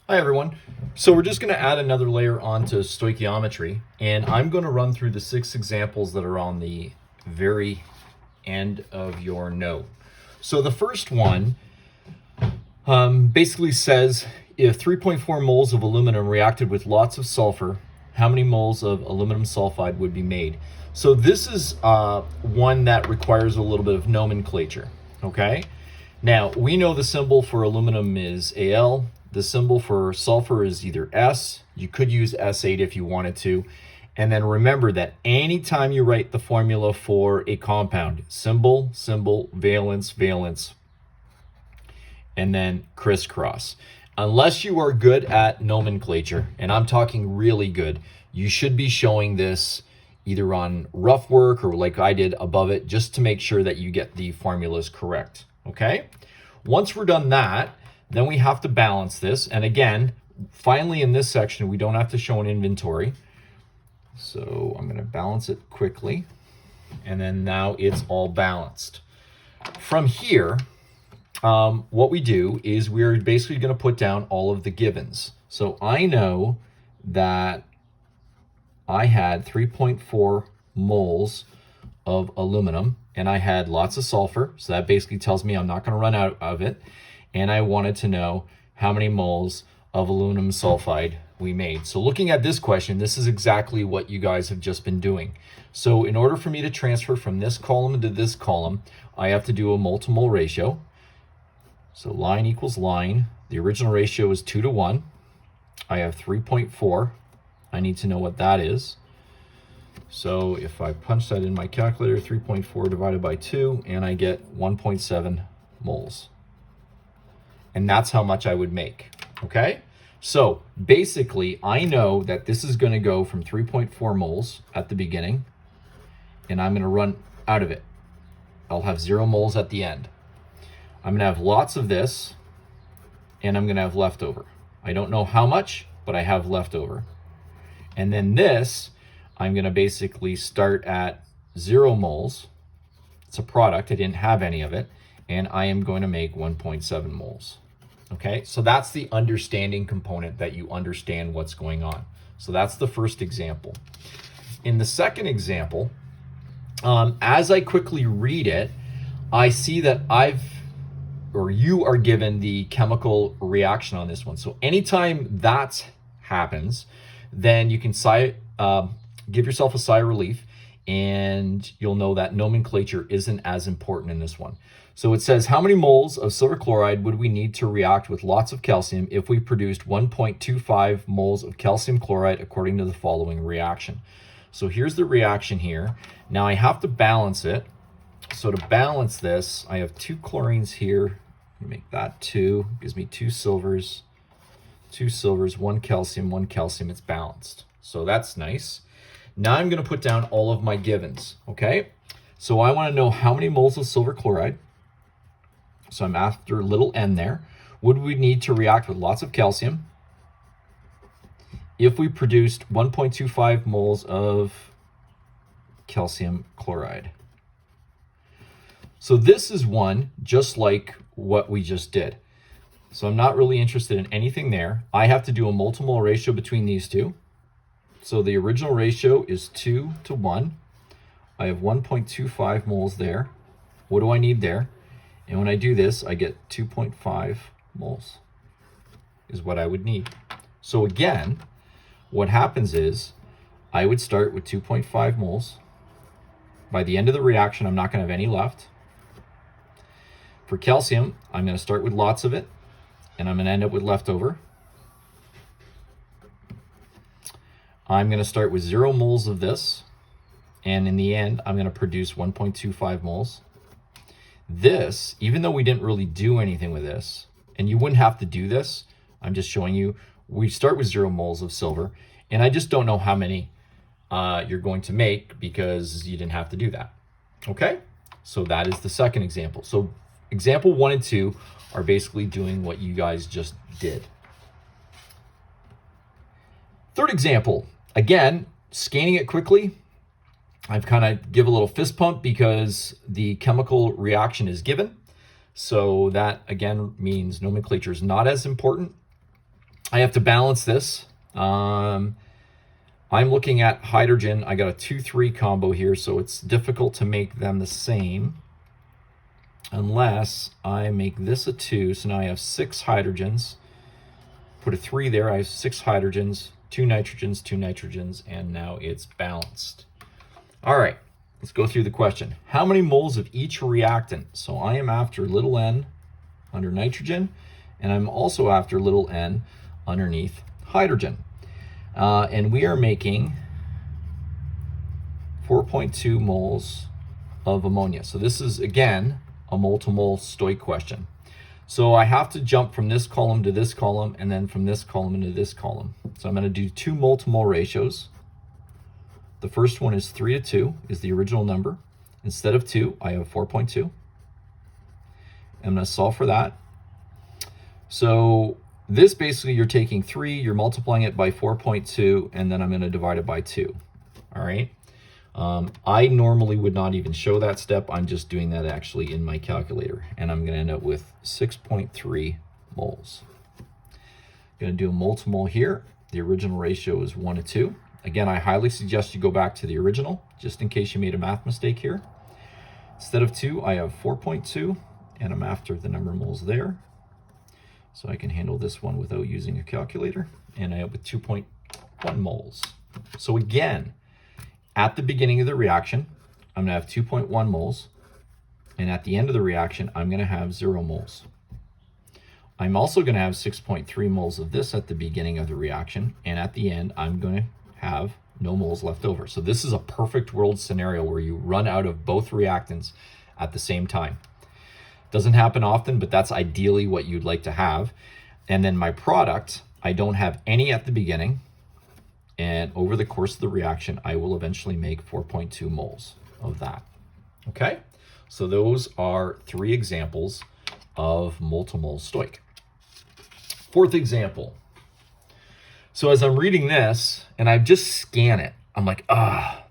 Hi everyone. So we're just going to add another layer onto stoichiometry, and I'm going to run through the 6 examples that are on the very end of your note. So the first one basically says if 3.4 moles of aluminum reacted with lots of sulfur, how many moles of aluminum sulfide would be made? So this is one that requires a little bit of nomenclature, okay? Now, we know the symbol for aluminum is Al. The symbol for sulfur is either S. You could use S8 if you wanted to. And then remember that anytime you write the formula for a compound, symbol, symbol, valence, valence, and then crisscross. Unless you are good at nomenclature, and I'm talking really good, you should be showing this either on rough work or like I did above it, just to make sure that you get the formulas correct, okay? Once we're done that, then we have to balance this. And again, finally in this section, we don't have to show an inventory. So I'm going to balance it quickly. And then now it's all balanced. From here, what we do is we're basically going to put down all of the givens. So I know that I had 3.4 moles of aluminum and I had lots of sulfur. So that basically tells me I'm not going to run out of it. And I wanted to know how many moles of aluminum sulfide we made. So looking at this question, this is exactly what you guys have just been doing. So in order for me to transfer from this column to this column, I have to do a multimole ratio. So line equals line. The original ratio is 2 to 1. I have 3.4. I need to know what that is. So if I punch that in my calculator, 3.4 divided by 2, and I get 1.7 moles. And that's how much I would make, okay? So basically, I know that this is gonna go from 3.4 moles at the beginning, and I'm gonna run out of it. I'll have 0 moles at the end. I'm gonna have lots of this, and I'm gonna have leftover. I don't know how much, but I have leftover. And then this, I'm gonna basically start at 0 moles. It's a product, I didn't have any of it, and I am going to make 1.7 moles. Okay, so that's the understanding component, that you understand what's going on. So that's the first example. In the second example, as I quickly read it, I see that you are given the chemical reaction on this one. So anytime that happens, then you can give yourself a sigh of relief, and you'll know that nomenclature isn't as important in this one. So it says, how many moles of silver chloride would we need to react with lots of calcium if we produced 1.25 moles of calcium chloride according to the following reaction? So here's the reaction here. Now I have to balance it. So to balance this, I have 2 chlorines here. Make that 2, gives me 2 silvers, 1 calcium, it's balanced. So that's nice. Now I'm gonna put down all of my givens, okay? So I wanna know how many moles of silver chloride, so I'm after little n there, would we need to react with lots of calcium if we produced 1.25 moles of calcium chloride. So this is one just like what we just did. So I'm not really interested in anything there. I have to do a multimole ratio between these two. So the original ratio is 2 to 1. I have 1.25 moles there. What do I need there? And when I do this, I get 2.5 moles is what I would need. So again, what happens is I would start with 2.5 moles. By the end of the reaction, I'm not going to have any left. For calcium, I'm going to start with lots of it, and I'm going to end up with leftover. I'm going to start with 0 moles of this, and in the end, I'm going to produce 1.25 moles. This, even though we didn't really do anything with this, and you wouldn't have to do this, I'm just showing you, we start with 0 moles of silver, and I just don't know how many you're going to make because you didn't have to do that. Okay, so that is the second example. So example 1 and 2 are basically doing what you guys just did. Third example, again, scanning it quickly. I've kind of give a little fist pump because the chemical reaction is given. So that again means nomenclature is not as important. I have to balance this. I'm looking at hydrogen. I got a 2-3 combo here, so it's difficult to make them the same unless I make this a 2. So now I have 6 hydrogens. Put a 3 there. I have 6 hydrogens, 2 nitrogens, 2 nitrogens, and now it's balanced. All right, let's go through the question. How many moles of each reactant? So I am after little n under nitrogen, and I'm also after little n underneath hydrogen. And we are making 4.2 moles of ammonia. So this is, again, a mole-to-mole Stoich question. So I have to jump from this column to this column, and then from this column into this column. So I'm going to do 2 mole-to-mole ratios. The first one is 3:2, is the original number. Instead of 2, I have 4.2. I'm going to solve for that. So this basically, you're taking 3, you're multiplying it by 4.2, and then I'm going to divide it by 2. All right. I normally would not even show that step. I'm just doing that actually in my calculator, and I'm going to end up with 6.3 moles. I'm going to do a mole to mole here. The original ratio is 1:2. Again, I highly suggest you go back to the original, just in case you made a math mistake here. Instead of 2, I have 4.2, and I'm after the number of moles there. So I can handle this one without using a calculator, and I end up with 2.1 moles. So again, at the beginning of the reaction, I'm going to have 2.1 moles, and at the end of the reaction, I'm going to have 0 moles. I'm also going to have 6.3 moles of this at the beginning of the reaction, and at the end, I'm going to have no moles left over. So this is a perfect world scenario where you run out of both reactants at the same time. Doesn't happen often, but that's ideally what you'd like to have. And then my product, I don't have any at the beginning, and over the course of the reaction, I will eventually make 4.2 moles of that. Okay, so those are 3 examples of mole-to-mole Stoich. 4th example. So as I'm reading this, and I just scan it, I'm like,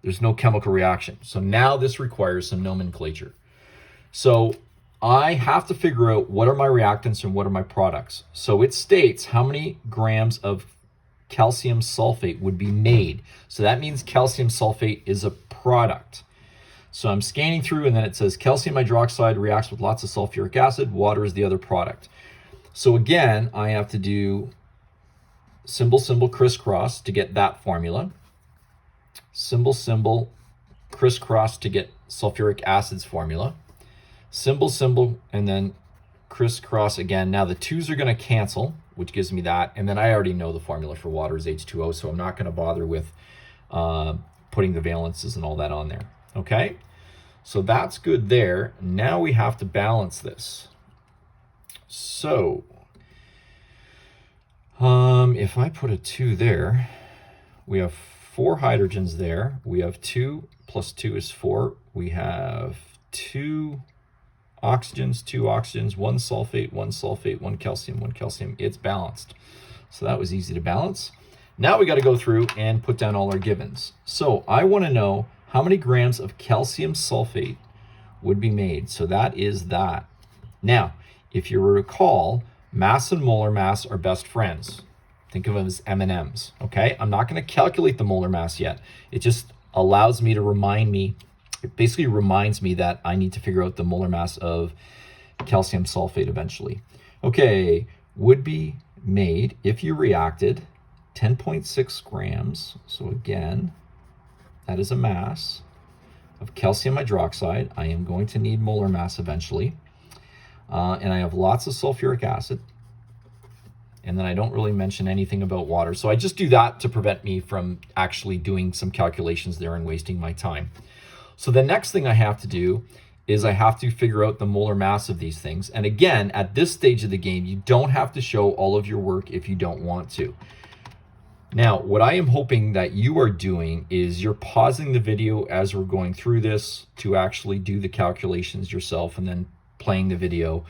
there's no chemical reaction. So now this requires some nomenclature. So I have to figure out what are my reactants and what are my products. So it states how many grams of calcium sulfate would be made. So that means calcium sulfate is a product. So I'm scanning through, and then it says calcium hydroxide reacts with lots of sulfuric acid. Water is the other product. So again, I have to do symbol, symbol, crisscross to get that formula. Symbol, symbol, crisscross to get sulfuric acid's formula. Symbol, symbol, and then crisscross again. Now the 2's are going to cancel, which gives me that. And then I already know the formula for water is H2O, so I'm not going to bother with putting the valences and all that on there. Okay, so that's good there. Now we have to balance this. So if I put a 2 there, we have 4 hydrogens there. We have 2 plus 2 is 4. We have 2 oxygens, 2 oxygens, 1 sulfate, 1 sulfate, 1 calcium, 1 calcium. It's balanced. So that was easy to balance. Now we got to go through and put down all our givens. So I want to know how many grams of calcium sulfate would be made. So that is that. Now, if you recall, mass and molar mass are best friends. Think of them as M&Ms, okay? I'm not going to calculate the molar mass yet. It just allows me to it basically reminds me that I need to figure out the molar mass of calcium sulfate eventually. Okay, would be made if you reacted 10.6 grams. So again, that is a mass of calcium hydroxide. I am going to need molar mass eventually. And I have lots of sulfuric acid. And then I don't really mention anything about water. So I just do that to prevent me from actually doing some calculations there and wasting my time. So the next thing I have to do is I have to figure out the molar mass of these things. And again, at this stage of the game, you don't have to show all of your work if you don't want to. Now, what I am hoping that you are doing is you're pausing the video as we're going through this to actually do the calculations yourself and then playing the video.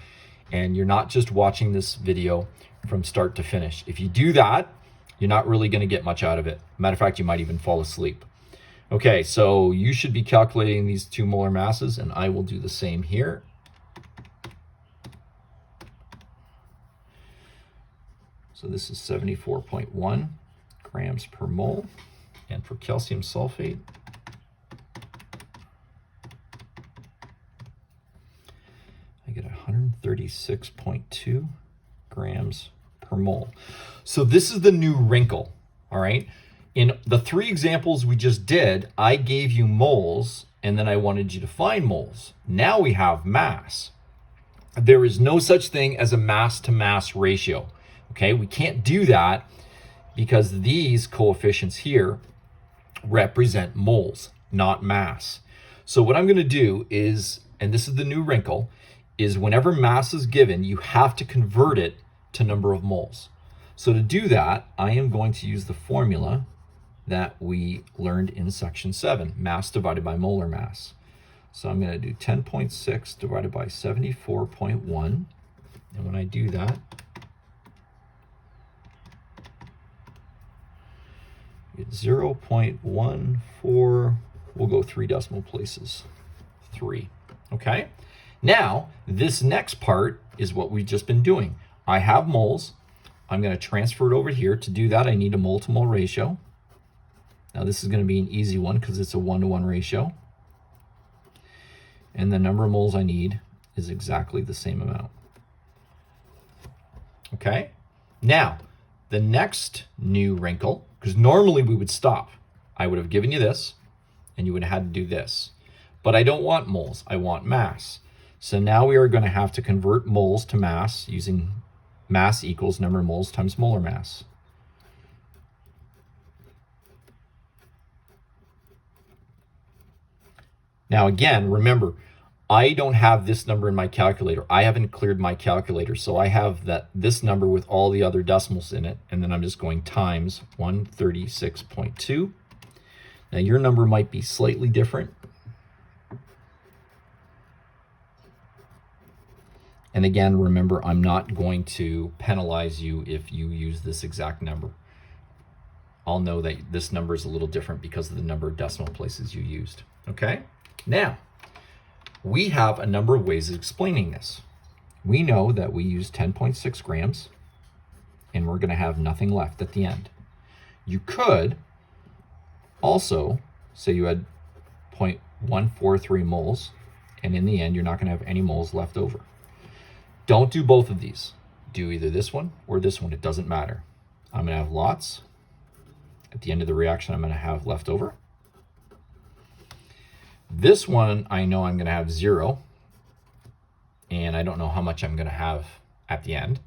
And you're not just watching this video from start to finish. If you do that, you're not really going to get much out of it. Matter of fact, you might even fall asleep. Okay, so you should be calculating these 2 molar masses, and I will do the same here. So this is 74.1 grams per mole. And for calcium sulfate, I get 136.2 grams per mole. So this is the new wrinkle, all right? In the 3 examples we just did, I gave you moles, and then I wanted you to find moles. Now we have mass. There is no such thing as a mass-to-mass ratio, okay? We can't do that because these coefficients here represent moles, not mass. So what I'm going to do is, and this is the new wrinkle, is whenever mass is given, you have to convert it to number of moles. So to do that, I am going to use the formula that we learned in section 7, mass divided by molar mass. So I'm going to do 10.6 divided by 74.1. And when I do that, get 0.14, we'll go 3 decimal places, 3, okay? Now, this next part is what we've just been doing. I have moles. I'm going to transfer it over here. To do that, I need a mole-to-mole ratio. Now, this is going to be an easy one because it's a 1-to-1 ratio. And the number of moles I need is exactly the same amount. Okay? Now, the next new wrinkle, because normally we would stop. I would have given you this, and you would have had to do this. But I don't want moles. I want mass. So now we are going to have to convert moles to mass using mass equals number of moles times molar mass. Now again, remember, I don't have this number in my calculator. I haven't cleared my calculator, so I have this number with all the other decimals in it, and then I'm just going times 136.2. Now your number might be slightly different. And again, remember, I'm not going to penalize you if you use this exact number. I'll know that this number is a little different because of the number of decimal places you used, okay? Now, we have a number of ways of explaining this. We know that we use 10.6 grams, and we're going to have nothing left at the end. You could also say you had 0.143 moles, and in the end, you're not going to have any moles left over. Don't do both of these. Do either this one or this one. It doesn't matter. I'm going to have lots. At the end of the reaction, I'm going to have left over. This one, I know I'm going to have 0, and I don't know how much I'm going to have at the end.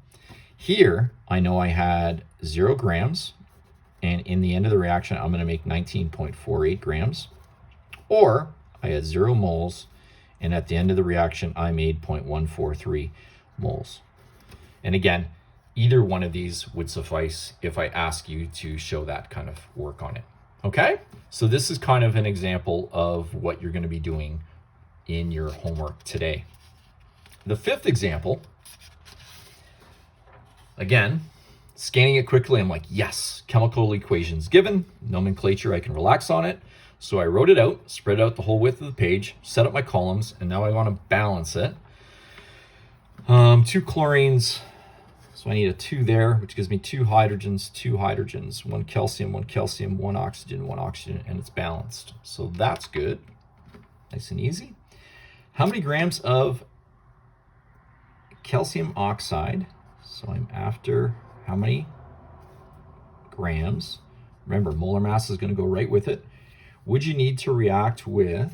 Here, I know I had 0 grams, and in the end of the reaction, I'm going to make 19.48 grams. Or I had 0 moles, and at the end of the reaction, I made 0.143 moles. And again, either one of these would suffice if I ask you to show that kind of work on it. Okay? So this is kind of an example of what you're going to be doing in your homework today. The 5th example, again, scanning it quickly, I'm like, yes, chemical equations given, nomenclature, I can relax on it. So I wrote it out, spread out the whole width of the page, set up my columns, and now I want to balance it. 2 chlorines, so I need a 2 there, which gives me 2 hydrogens, 1 calcium, 1 oxygen, and it's balanced. So that's good. Nice and easy. How many grams of calcium oxide? So I'm after how many grams? Remember, molar mass is going to go right with it. Would you need to react with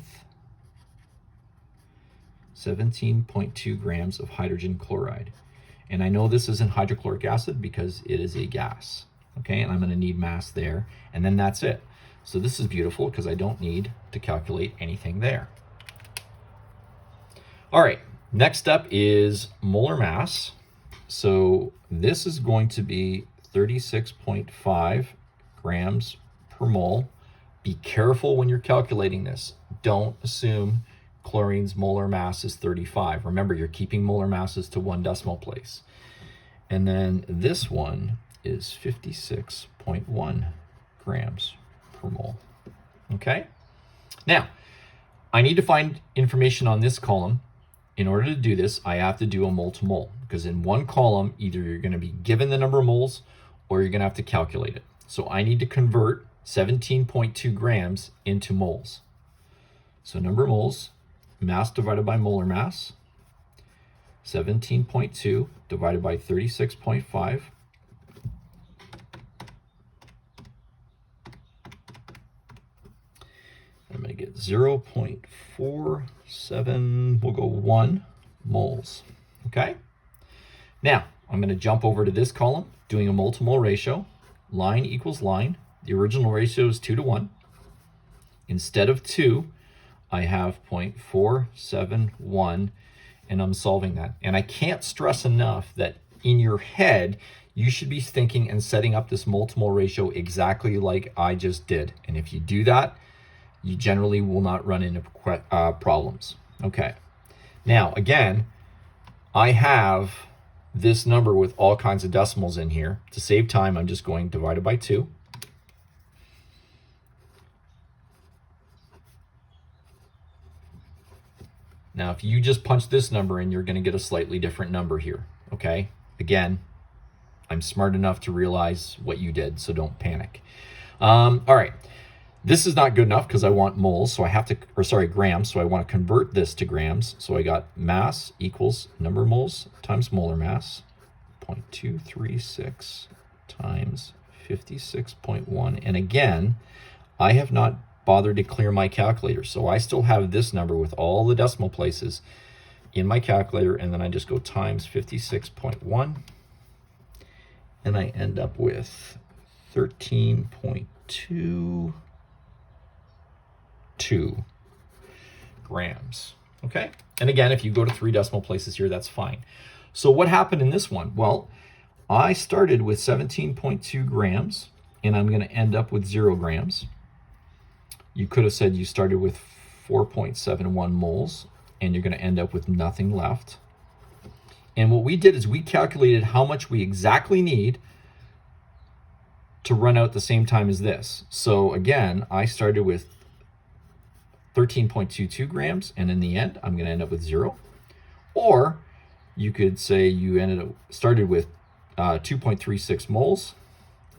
17.2 grams of hydrogen chloride? And I know this isn't hydrochloric acid because it is a gas, okay? And I'm going to need mass there, and then that's it. So this is beautiful because I don't need to calculate anything there. All right, next up is molar mass. So this is going to be 36.5 grams per mole. Be careful when you're calculating this. Don't assume chlorine's molar mass is 35. Remember, you're keeping molar masses to 1 decimal place. And then this one is 56.1 grams per mole. Okay? Now, I need to find information on this column in order to do this, I have to do a mole to mole, because in one column, either you're going to be given the number of moles or you're going to have to calculate it. So I need to convert 17.2 grams into moles. So number of moles, mass divided by molar mass, 17.2 divided by 36.5. I'm going to get 0.47, we'll go 1 moles, okay? Now, I'm going to jump over to this column, doing a mole to mole ratio. Line equals line. The original ratio is 2 to 1. Instead of 2, I have 0.471, and I'm solving that. And I can't stress enough that in your head, you should be thinking and setting up this mole to mole ratio exactly like I just did. And if you do that, you generally will not run into problems. Okay. Now, again, I have this number with all kinds of decimals in here. To save time, I'm just going divided by 2. Now, if you just punch this number in, you're going to get a slightly different number here, okay? Again, I'm smart enough to realize what you did, so don't panic. All right. This is not good enough because I want moles, so I have to, or sorry, grams, so I want to convert this to grams. So I got mass equals number of moles times molar mass, 0.236 times 56.1. And again, I have not bothered to clear my calculator, so I still have this number with all the decimal places in my calculator, and then I just go times 56.1, and I end up with 13.22 grams, okay? And again, if you go to 3 decimal places here, that's fine. So what happened in this one? Well, I started with 17.2 grams, and I'm gonna end up with 0 grams. You could have said you started with 4.71 moles, and you're gonna end up with nothing left. And what we did is we calculated how much we exactly need to run out the same time as this. So again, I started with 13.22 grams, and in the end, I'm going to end up with 0. Or you could say you started with 2.36 moles,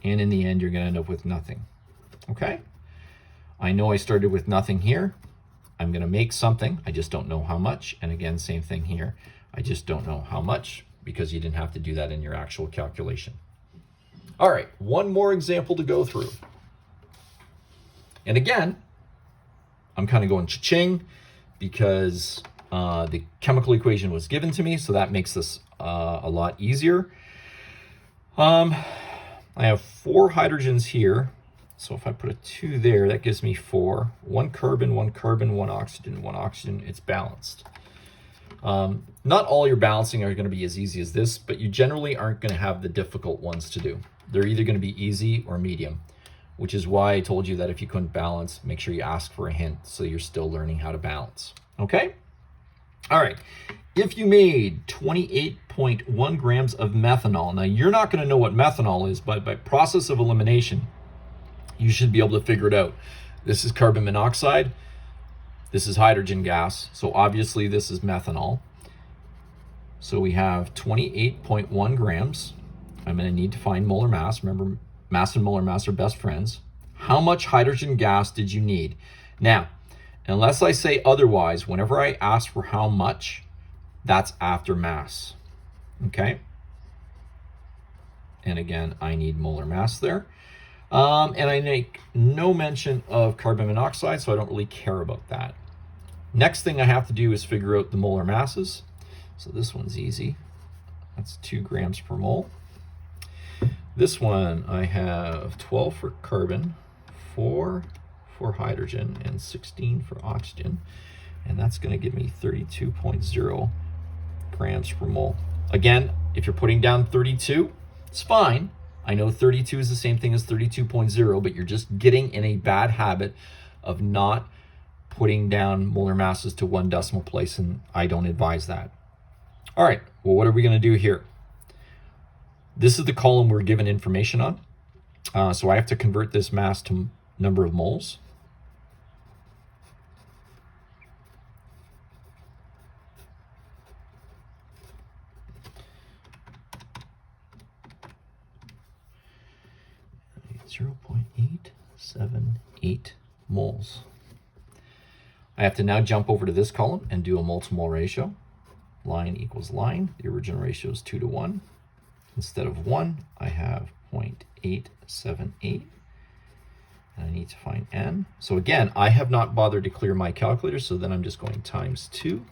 and in the end, you're going to end up with nothing. Okay? I know I started with nothing here. I'm going to make something. I just don't know how much. And again, same thing here. I just don't know how much because you didn't have to do that in your actual calculation. All right, one more example to go through. And again, I'm kind of going cha-ching because the chemical equation was given to me, so that makes this a lot easier. I have 4 hydrogens here, so if I put a 2 there, that gives me 4. 1 carbon, 1 carbon, 1 oxygen, 1 oxygen. It's balanced. Not all your balancing are going to be as easy as this, but you generally aren't going to have the difficult ones to do. They're either going to be easy or medium, which is why I told you that if you couldn't balance, make sure you ask for a hint so you're still learning how to balance. Okay? All right. If you made 28.1 grams of methanol, now you're not going to know what methanol is, but by process of elimination, you should be able to figure it out. This is carbon monoxide. This is hydrogen gas. So obviously this is methanol. So we have 28.1 grams. I'm going to need to find molar mass. Remember, mass and molar mass are best friends. How much hydrogen gas did you need? Now, unless I say otherwise, whenever I ask for how much, that's after mass. Okay? And again, I need molar mass there. And I make no mention of carbon monoxide, so I don't really care about that. Next thing I have to do is figure out the molar masses. So this one's easy. That's 2 grams per mole. This one, I have 12 for carbon, 4 for hydrogen, and 16 for oxygen. And that's going to give me 32.0 grams per mole. Again, if you're putting down 32, it's fine. I know 32 is the same thing as 32.0, but you're just getting in a bad habit of not putting down molar masses to 1 decimal place, and I don't advise that. All right, well, what are we going to do here? This is the column we're given information on. So I have to convert this mass to number of moles. 0.878 moles. I have to now jump over to this column and do a moles to mole ratio. Line equals line. The original ratio is 2 to 1. Instead of 1, I have 0.878. And I need to find N. So again, I have not bothered to clear my calculator, so then I'm just going times 2.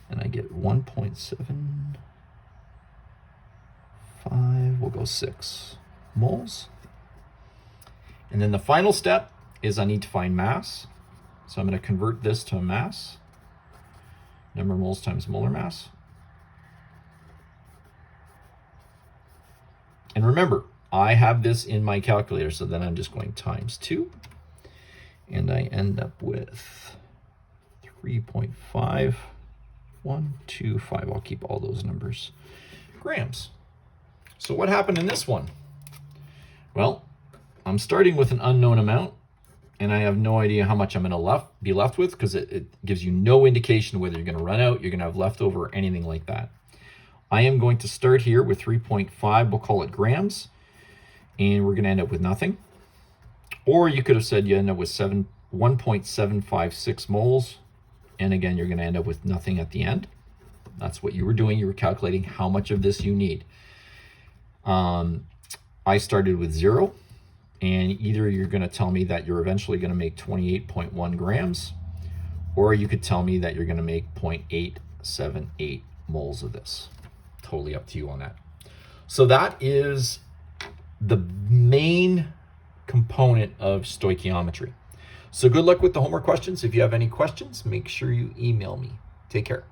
And I get 1.75, we'll go 6 moles. And then the final step is I need to find mass. So I'm going to convert this to a mass. Number of moles times molar mass. And remember, I have this in my calculator, so then I'm just going times 2. And I end up with 3.5125. I'll keep all those numbers. Grams. So what happened in this one? Well, I'm starting with an unknown amount, and I have no idea how much I'm going to be left with, because it gives you no indication whether you're going to run out, you're going to have leftover, or anything like that. I am going to start here with 3.5, we'll call it grams, and we're going to end up with nothing. Or you could have said you end up with 1.756 moles, and again, you're going to end up with nothing at the end. That's what you were doing. You were calculating how much of this you need. I started with 0, and either you're going to tell me that you're eventually going to make 28.1 grams, or you could tell me that you're going to make 0.878 moles of this. Totally up to you on that. So that is the main component of stoichiometry. So good luck with the homework questions. If you have any questions, make sure you email me. Take care.